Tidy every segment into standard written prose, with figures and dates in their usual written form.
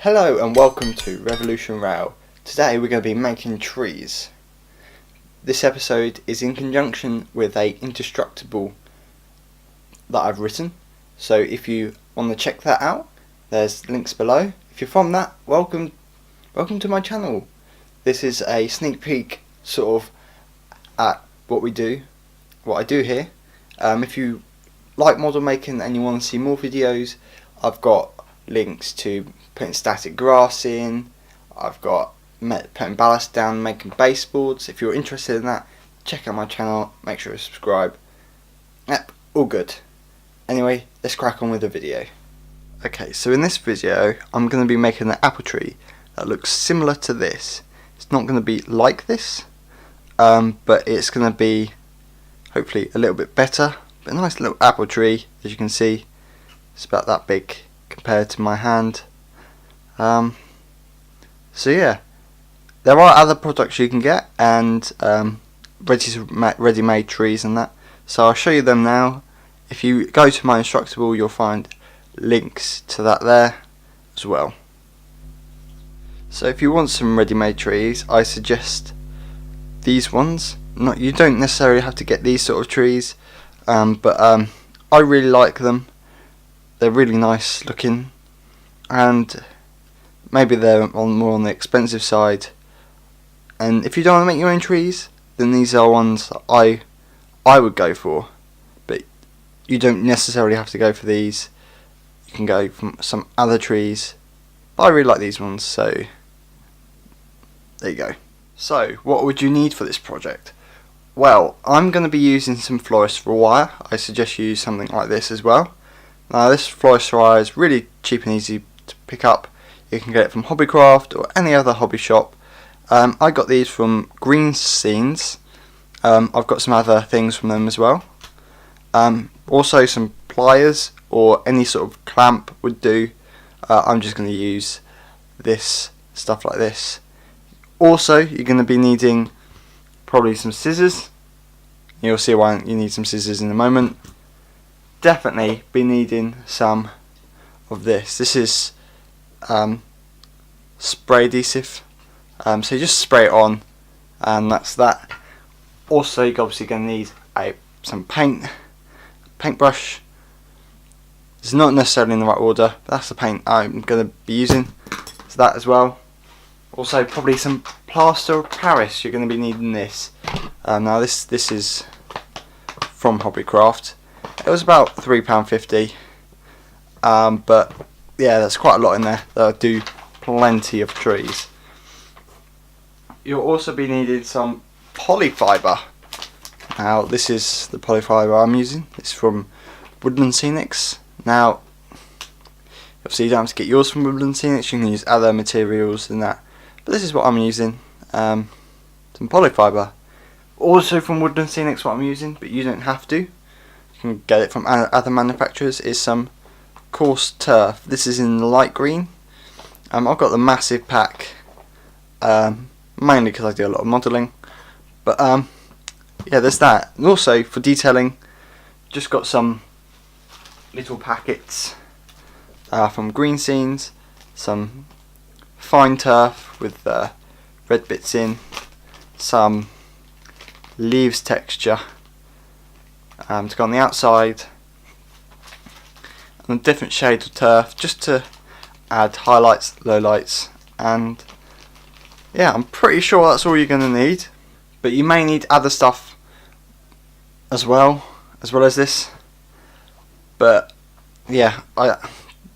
Hello and welcome to Revolution Rail. Today we're going to be making trees. This episode is in conjunction with a indestructible that I've written. So if you want to check that out, there's links below. If you're from that, welcome to my channel. This is a sneak peek sort of at what I do here. If you like model making and you want to see more videos, I've got links to putting static grass in, I've got putting ballast down, making baseboards. If you're interested in that, check out my channel, make sure to subscribe. Yep, all good. Anyway, let's crack on with the video. Okay, so in this video I'm going to be making an apple tree that looks similar to this. It's not going to be like this, but it's going to be hopefully a little bit better. But a nice little apple tree, as you can see. It's about that big compared to my hand. So yeah, there are other products you can get and ready-made trees and that. So I'll show you them now. If you go to my Instructable, you'll find links to that there as well. So if you want some ready-made trees, I suggest these ones. You don't necessarily have to get these sort of trees, but I really like them. They're really nice looking, and maybe they're more on the expensive side. And if you don't want to make your own trees, then these are ones I would go for. But you don't necessarily have to go for these. You can go from some other trees. But I really like these ones, so there you go. So what would you need for this project? Well, I'm going to be using some florist wire. I suggest you use something like this as well. Now this florist wire is really cheap and easy to pick up. You can get it from Hobbycraft or any other hobby shop. I got these from Green Scenes. I've got some other things from them as well. Also some pliers or any sort of clamp would do. I'm just going to use this stuff like this. Also, you're going to be needing probably some scissors. You'll see why you need some scissors in a moment. Definitely be needing some of this. This is spray adhesive. So you just spray it on, and that's that. Also, you're obviously going to need some paintbrush. It's not necessarily in the right order, but that's the paint I'm going to be using. So that as well. Also, probably some plaster of Paris. You're going to be needing this. Now this is from Hobbycraft. It was about £3.50, but yeah, there's quite a lot in there. That'll do plenty of trees. You'll also be needing some polyfiber. Now this is the polyfiber I'm using. It's from Woodland Scenics. Now obviously you don't have to get yours from Woodland Scenics. You can use other materials than that, but this is what I'm using. Some polyfiber. Also from Woodland Scenics what I'm using, but you don't have to. You can get it from other manufacturers, is some coarse turf. This is in the light green. I've got the massive pack, mainly because I do a lot of modelling, but yeah, there's that. And also for detailing, just got some little packets from Green Scenes, some fine turf with red bits in, some leaves texture to go on the outside, and a different shade of turf just to add highlights, lowlights, and yeah, I'm pretty sure that's all you're going to need. But you may need other stuff as well as this. But yeah,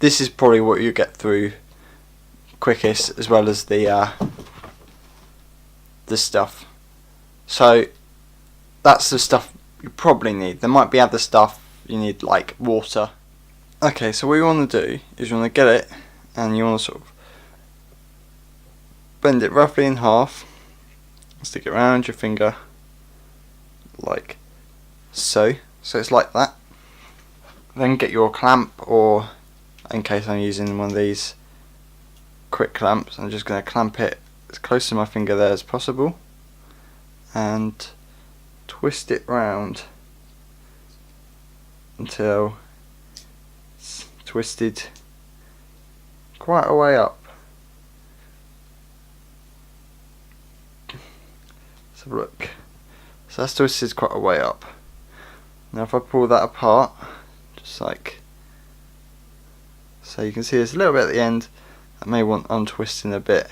this is probably what you get through quickest, as well as the this stuff. So that's the stuff you probably need. There might be other stuff you need, like water. Okay, so what you want to do is you want to get it, and you want to sort of bend it roughly in half, stick it around your finger like so. So it's like that. Then get your clamp, or in case I'm using one of these quick clamps, I'm just going to clamp it as close to my finger there as possible and twist it round until it's twisted quite a way up. have a look. So that's twisted quite a way up. Now if I pull that apart, just like so, you can see there's a little bit at the end that may want untwisting a bit,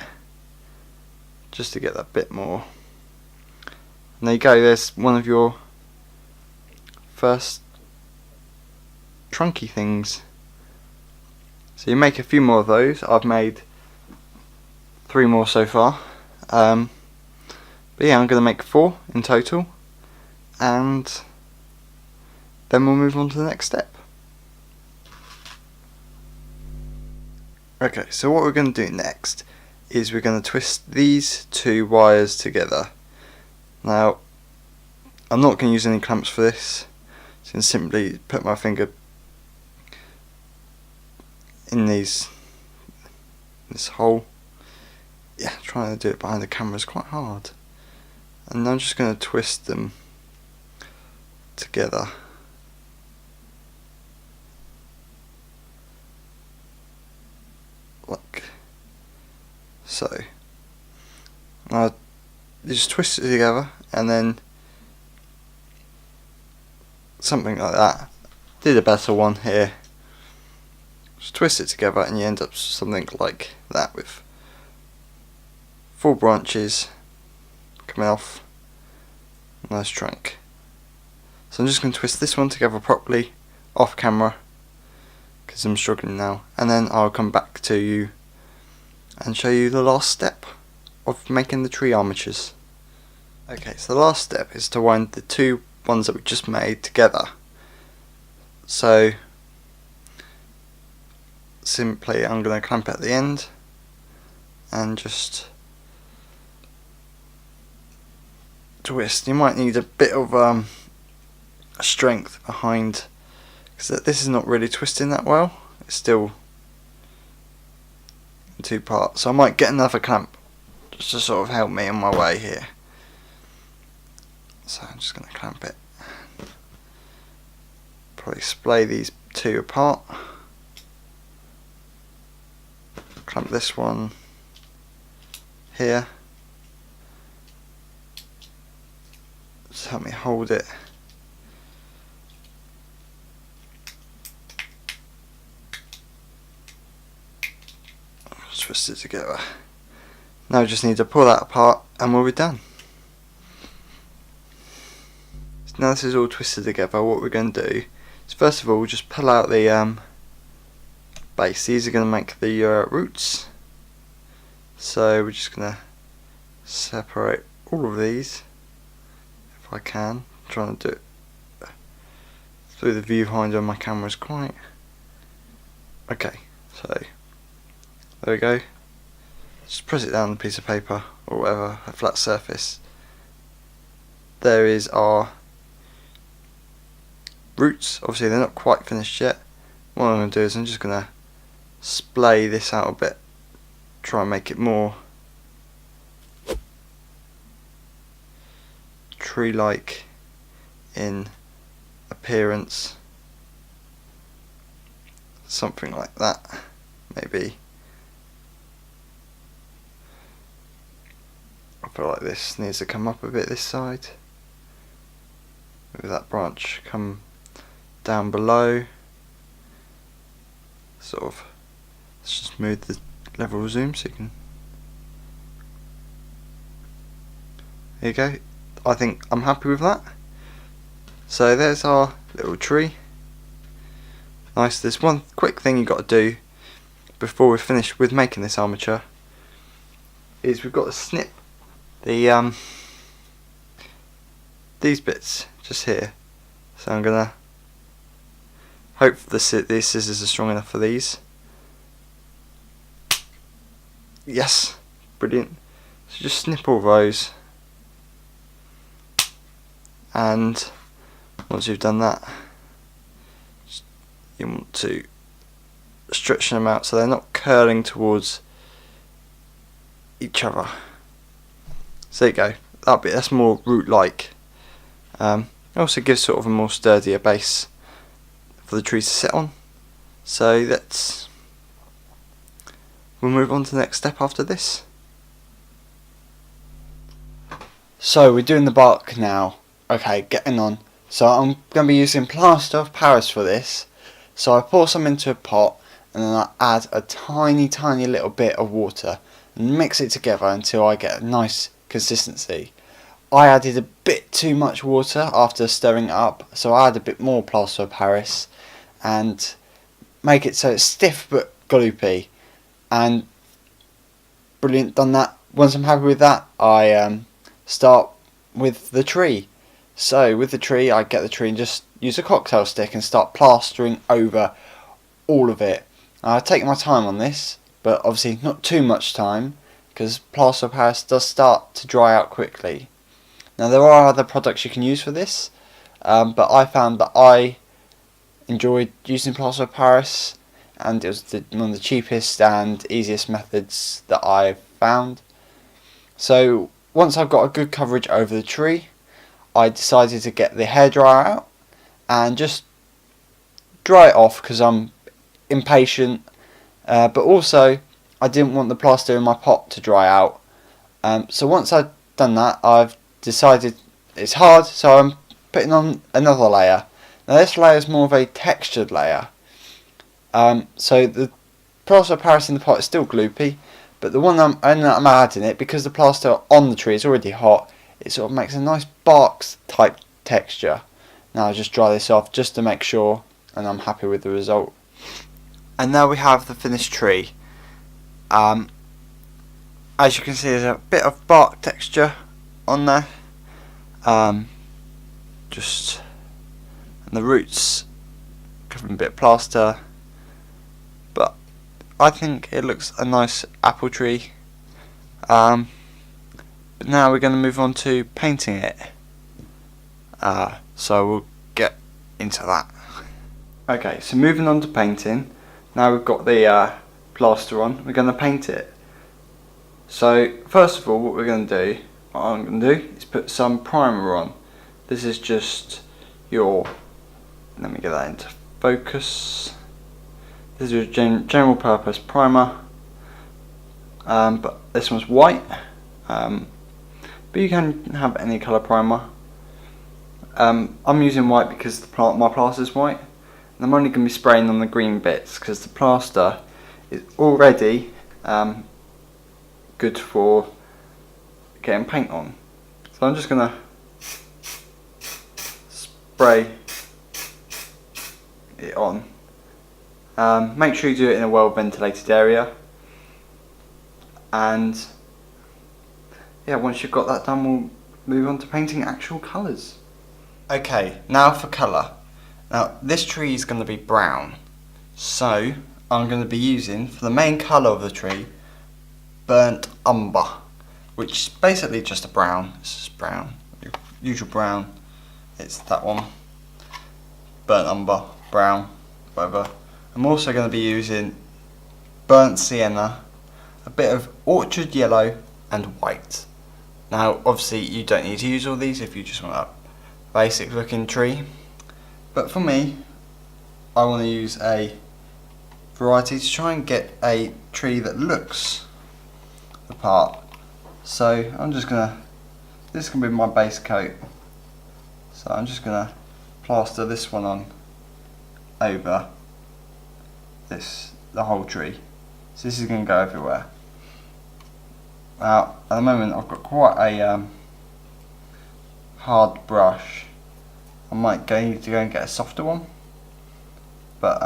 just to get that bit more. And there you go, there's one of your first trunky things. So you make a few more of those. I've made 3 more so far. But yeah, I'm going to make 4 in total, and then we'll move on to the next step. Okay, so what we're going to do next is we're going to twist these 2 wires together. Now, I'm not going to use any clamps for this, so I can simply put my finger in this hole. Yeah, trying to do it behind the camera is quite hard. And I'm just going to twist them together. Like so. Now you just twist it together, and then something like that. Did a better one here. Just twist it together and you end up something like that with 4 branches coming off a nice trunk. So I'm just going to twist this one together properly off camera because I'm struggling now, and then I'll come back to you and show you the last step of making the tree armatures. Okay, so the last step is to wind the 2 ones that we just made together. So simply I'm going to clamp it at the end and just twist. You might need a bit of strength behind, because this is not really twisting that well. It's still in 2 parts, so I might get another clamp just to sort of help me on my way here. So I'm just going to clamp it. Probably splay these 2 apart. Clamp this one here. Just help me hold it. Twist it together. Now I just need to pull that apart and we'll be done. So now this is all twisted together, what we're going to do is first of all just pull out the base. These are going to make the roots. So we're just going to separate all of these if I can. I'm trying to do it through the viewfinder on my camera is quite... Okay, so there we go. Just press it down on a piece of paper or whatever, a flat surface. There is our roots. Obviously they're not quite finished yet. What I'm going to do is I'm just going to splay this out a bit, try and make it more tree-like in appearance, something like that maybe. I feel like this needs to come up a bit this side, with that branch come down below, sort of. Let's just move the level zoom so you can. There you go. I think I'm happy with that. So there's our little tree. Nice. There's one quick thing you've got to do before we're finished with making this armature, is we've got to snip the these bits just here. So I'm gonna hope these scissors are strong enough for these. Yes, brilliant. So just snip all those, and once you've done that, you want to stretch them out so they're not curling towards each other. So there you go. That's more root-like. It also gives sort of a more sturdier base for the trees to sit on. So we'll move on to the next step after this. So we're doing the bark now. Okay, getting on. So I'm going to be using plaster of Paris for this. So I pour some into a pot and then I add a tiny little bit of water and mix it together until I get a nice consistency. I added a bit too much water after stirring it up, so I add a bit more plaster of Paris and make it so it's stiff but gloopy. And brilliant, done that. Once I'm happy with that, I start with the tree. So with the tree, I get the tree and just use a cocktail stick and start plastering over all of it. I take my time on this, but obviously not too much time because plaster of Paris does start to dry out quickly. Now there are other products you can use for this, but I found that I enjoyed using plaster of Paris, and it was one of the cheapest and easiest methods that I've found. So once I've got a good coverage over the tree, I decided to get the hairdryer out and just dry it off because I'm impatient, but also I didn't want the plaster in my pot to dry out. So once I've done that, I've decided it's hard, so I'm putting on another layer. Now this layer is more of a textured layer. So the plaster of Paris in the pot is still gloopy, but the one I'm adding it, because the plaster on the tree is already hot, it sort of makes a nice bark type texture. Now I'll just dry this off just to make sure, and I'm happy with the result. And now we have the finished tree. As you can see, there's a bit of bark texture on there. And the roots covered in a bit of plaster, but I think it looks a nice apple tree. But now we're going to move on to painting it. So we'll get into that. Okay, so moving on to painting. Now we've got the plaster on, we're going to paint it. So first of all, what I'm going to do is put some primer on. This is just your, let me get that into focus. This is your general purpose primer, but this one's white, but you can have any colour primer. I'm using white because my plaster is white, and I'm only going to be spraying on the green bits because the plaster is already good for getting paint on. So I'm just going to spray it on. Make sure you do it in a well ventilated area, and yeah, once you've got that done, we'll move on to painting actual colours. Okay, now for colour. Now this tree is going to be brown, so I'm going to be using, for the main colour of the tree, burnt umber, which is basically just a brown. This is brown, usual brown. It's that one, burnt umber, brown, whatever. I'm also going to be using burnt sienna, a bit of orchard yellow and white. Now obviously you don't need to use all these if you just want a basic looking tree, but for me I want to use a variety to try and get a tree that looks the part. So I'm just gonna, this is gonna be my base coat, so I'm just gonna plaster this one on over the whole tree. So this is gonna go everywhere. Now at the moment I've got quite a hard brush. I might need to go and get a softer one, but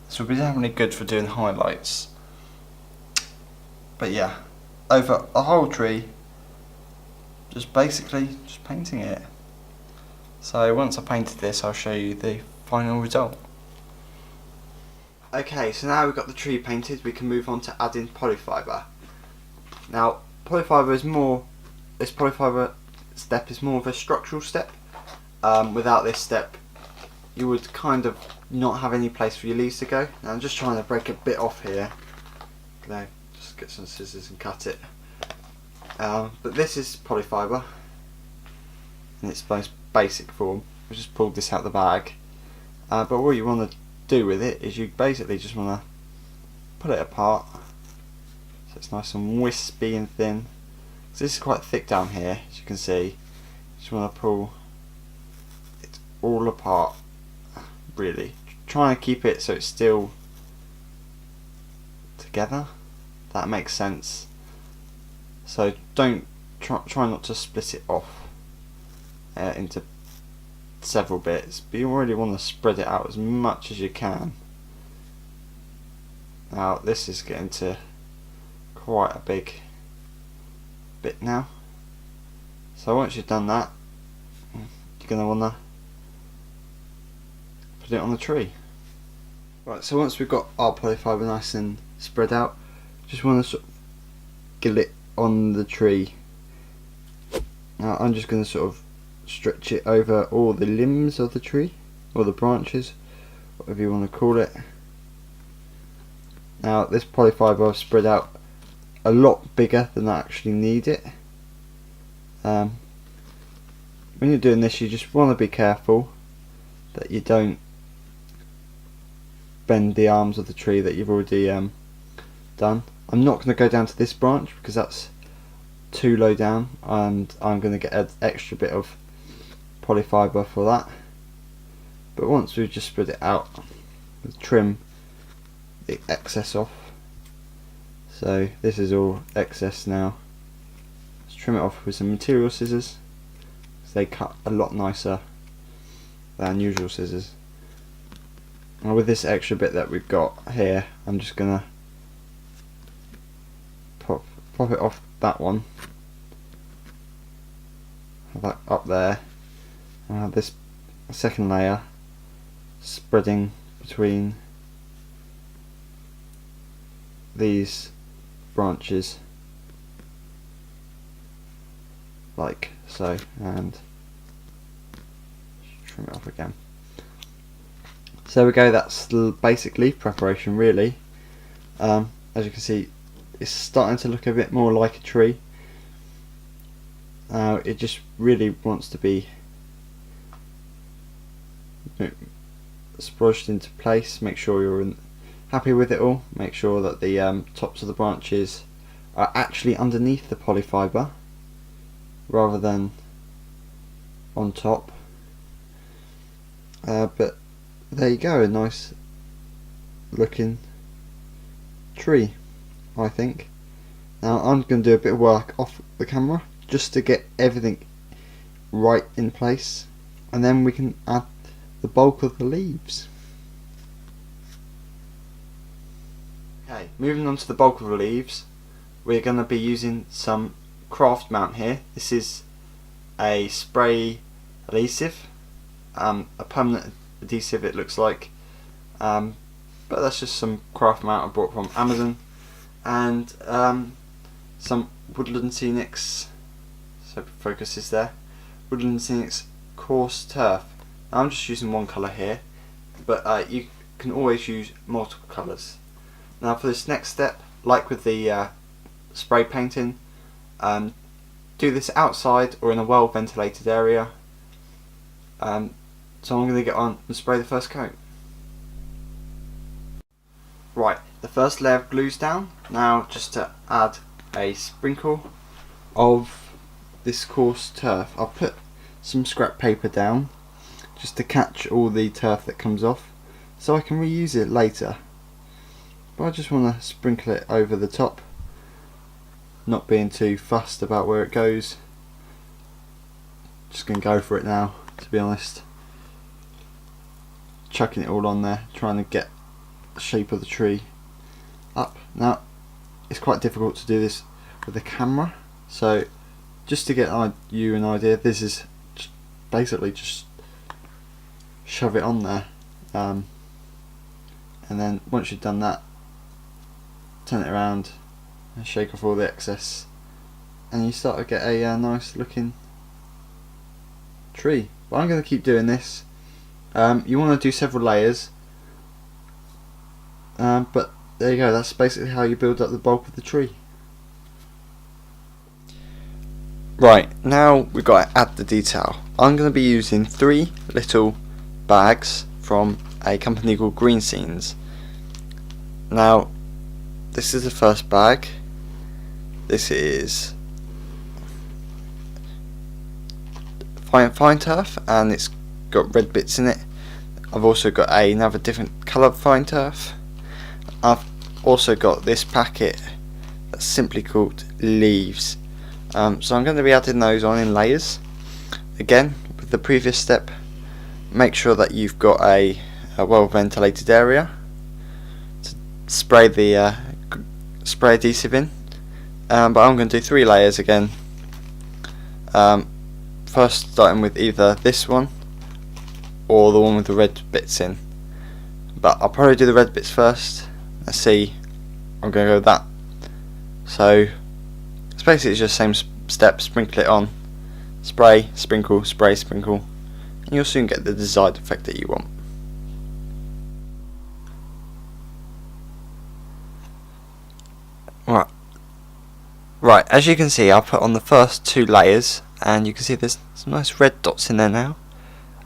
this will be definitely good for doing highlights. But yeah, over a whole tree, just basically just painting it. So once I painted this, I'll show you the final result. Okay, so now we've got the tree painted, we can move on to adding polyfiber. Now polyfiber is more, this polyfiber step is more of a structural step. Without this step you would kind of not have any place for your leaves to go. Now I'm just trying to break a bit off here. Now just get some scissors and cut it. But this is polyfiber in its most basic form. I just pulled this out of the bag. But what you want to do with it is you basically just want to pull it apart so it's nice and wispy and thin. So this is quite thick down here, as you can see. Just want to pull it all apart, really. Trying to keep it so it's still together. That makes sense. So don't try not to split it off into several bits, but you really want to spread it out as much as you can. Now this is getting to quite a big bit now, so once you've done that, you're going to want to put it on the tree. Right, so once we've got our polyfibre nice and spread out, just want to sort of get it on the tree. Now I'm just going to sort of stretch it over all the limbs of the tree, or the branches, whatever you want to call it. Now this polyfibre I've spread out a lot bigger than I actually need it. When you're doing this, you just want to be careful that you don't bend the arms of the tree that you've already done. I'm not going to go down to this branch because that's too low down, and I'm going to get an extra bit of polyfibre for that. But once we've just spread it out, we'll trim the excess off. So this is all excess now. Let's trim it off with some material scissors, because they cut a lot nicer than usual scissors. And with this extra bit that we've got here, I'm just gonna pop it off that one, have that up there, and have this second layer spreading between these branches like so, and trim it off again. So there we go, that's the basic leaf preparation really. As you can see, it's starting to look a bit more like a tree. It just really wants to be spruced into place. Make sure you're happy with it all. Make sure that the tops of the branches are actually underneath the polyfibre rather than on top. But there you go, a nice looking tree, I think. Now I'm going to do a bit of work off the camera just to get everything right in place, and then we can add the bulk of the leaves. Okay, moving on to the bulk of the leaves, we're going to be using some craft mount here. This is a spray adhesive, a permanent adhesive it looks like, but that's just some craft mount I bought from Amazon, and some Woodland Scenics, so focus is there, Woodland Scenics coarse turf. Now I'm just using one colour here, but you can always use multiple colours. Now for this next step, like with the spray painting, do this outside or in a well ventilated area. So I'm going to get on and spray the first coat. Right, the first layer of glue's down. Now just to add a sprinkle of this coarse turf. I'll put some scrap paper down just to catch all the turf that comes off, so I can reuse it later. But I just want to sprinkle it over the top, not being too fussed about where it goes. Just going to go for it now, to be honest. Chucking it all on there, trying to get the shape of the tree up. Now it's quite difficult to do this with the camera, so just to get you an idea, this is basically just shove it on there, and then once you've done that, turn it around and shake off all the excess, and you start to get a nice looking tree. But I'm going to keep doing this. You want to do several layers, but there you go, that's basically how you build up the bulk of the tree. Right, now we've got to add the detail. I'm going to be using 3 little bags from a company called Green Scenes. Now this is the first bag, this is fine turf, and it's got red bits in it. I've also got another different colour fine turf. I've also got this packet that's simply called leaves. So I'm going to be adding those on in layers. Again, with the previous step, make sure that you've got a well ventilated area to spray the spray adhesive in. But I'm going to do 3 layers again. First starting with either this one or the one with the red bits in, but I'll probably do the red bits first. Let's see, I'm going to go with that. So it's basically just the same step, sprinkle it on, spray, sprinkle, spray, sprinkle, and you'll soon get the desired effect that you want. Right, as you can see, I'll put on the first 2 layers, and you can see there's some nice red dots in there now.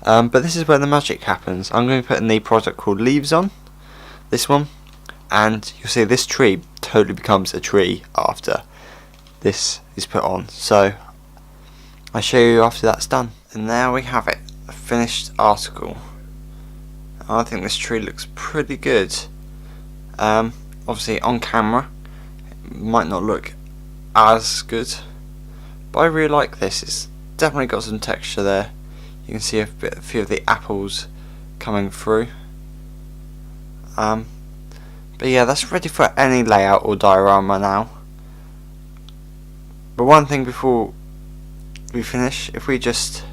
But this is where the magic happens. I'm going to put the product called Leaves on, this one, and you'll see this tree totally becomes a tree after this is put on. So I'll show you after that's done. And there we have it, a finished article. I think this tree looks pretty good. Obviously on camera it might not look as good, but I really like this. It's definitely got some texture there. You can see a few of the apples coming through. But yeah, that's ready for any layout or diorama now. But one thing before we finish, if we just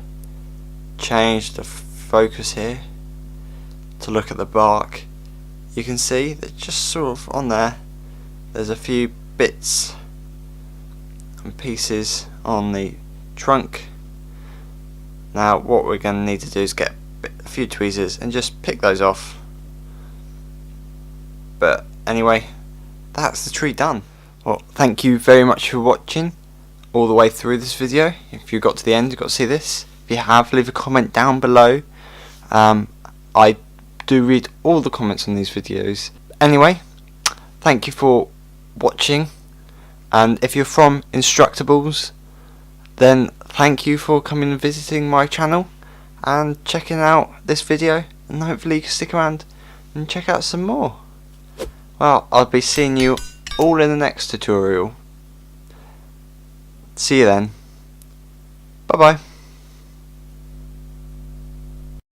change the focus here to look at the bark, you can see that just sort of on there's a few bits and pieces on the trunk. Now what we're going to need to do is get a few tweezers and just pick those off. But anyway, that's the tree done. Well, thank you very much for watching all the way through this video. If you got to the end, you got to see this. If you have, leave a comment down below. I do read all the comments on these videos. Anyway, thank you for watching, and if you're from Instructables, then thank you for coming and visiting my channel and checking out this video, and hopefully you can stick around and check out some more. Well, I'll be seeing you all in the next tutorial. See you then. Bye bye.